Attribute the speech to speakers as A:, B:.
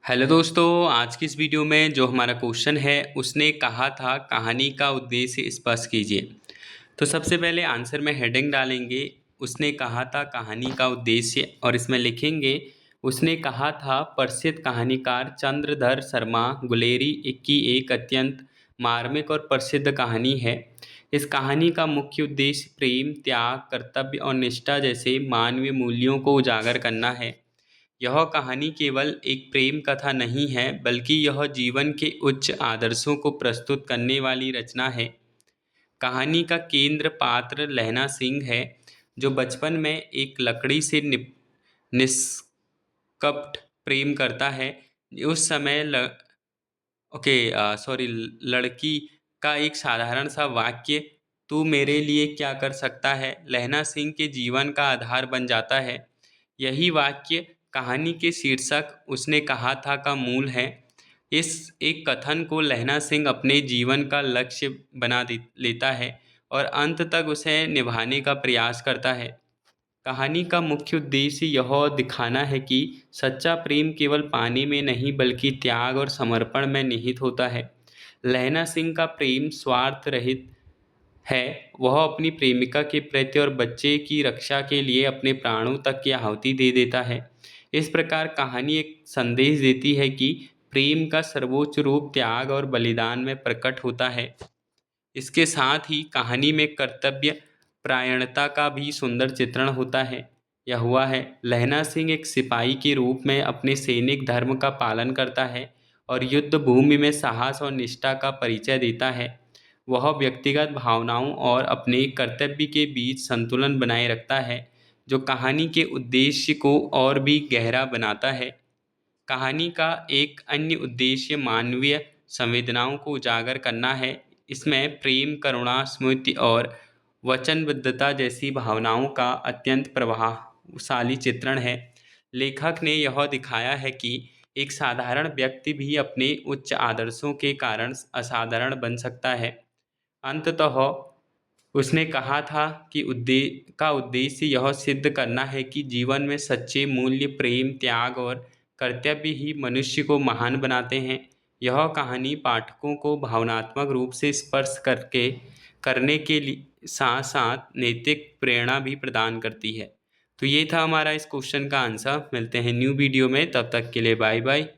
A: Hello दोस्तों, आज की इस वीडियो में जो हमारा क्वेश्चन है उसने कहा था कहानी का उद्देश्य स्पष्ट कीजिए। तो सबसे पहले आंसर में हेडिंग डालेंगे, उसने कहा था कहानी का उद्देश्य, और इसमें लिखेंगे उसने कहा था प्रसिद्ध कहानीकार चंद्रधर शर्मा गुलेरी की एक अत्यंत मार्मिक और प्रसिद्ध कहानी है। इस कहानी का मुख्य उद्देश्य प्रेम, त्याग, कर्तव्य और निष्ठा जैसे मानवीय मूल्यों को उजागर करना है। यह कहानी केवल एक प्रेम कथा नहीं है, बल्कि यह जीवन के उच्च आदर्शों को प्रस्तुत करने वाली रचना है। कहानी का केंद्र पात्र लहना सिंह है, जो बचपन में एक लकड़ी से निष्कपट प्रेम करता है। उस समय लड़की का एक साधारण सा वाक्य, तू मेरे लिए क्या कर सकता है, लहना सिंह के जीवन का आधार बन जाता है। यही वाक्य कहानी के शीर्षक उसने कहा था का मूल है। इस एक कथन को लहना सिंह अपने जीवन का लक्ष्य लेता है और अंत तक उसे निभाने का प्रयास करता है। कहानी का मुख्य उद्देश्य यह दिखाना है कि सच्चा प्रेम केवल पाने में नहीं, बल्कि त्याग और समर्पण में निहित होता है। लहना सिंह का प्रेम स्वार्थ रहित है। वह अपनी प्रेमिका के प्रति और बच्चे की रक्षा के लिए अपने प्राणों तक की आहुति दे देता है। इस प्रकार कहानी एक संदेश देती है कि प्रेम का सर्वोच्च रूप त्याग और बलिदान में प्रकट होता है। इसके साथ ही कहानी में कर्तव्य परायणता का भी सुंदर चित्रण होता है। यह हुआ है, लहना सिंह एक सिपाही के रूप में अपने सैनिक धर्म का पालन करता है और युद्ध भूमि में साहस और निष्ठा का परिचय देता है। वह व्यक्तिगत भावनाओं और अपने कर्तव्य के बीच संतुलन बनाए रखता है, जो कहानी के उद्देश्य को और भी गहरा बनाता है। कहानी का एक अन्य उद्देश्य मानवीय संवेदनाओं को उजागर करना है। इसमें प्रेम, करुणा, स्मृति और वचनबद्धता जैसी भावनाओं का अत्यंत प्रभावशाली चित्रण है। लेखक ने यह दिखाया है कि एक साधारण व्यक्ति भी अपने उच्च आदर्शों के कारण असाधारण बन सकता है। अंततः उसने कहा था कि उद्देश्य यह सिद्ध करना है कि जीवन में सच्चे मूल्य प्रेम, त्याग और कर्तव्य ही मनुष्य को महान बनाते हैं। यह कहानी पाठकों को भावनात्मक रूप से स्पर्श करने के लिए साथ साथ नैतिक प्रेरणा भी प्रदान करती है। तो ये था हमारा इस क्वेश्चन का आंसर। मिलते हैं न्यू वीडियो में, तब तक के लिए बाय बाय।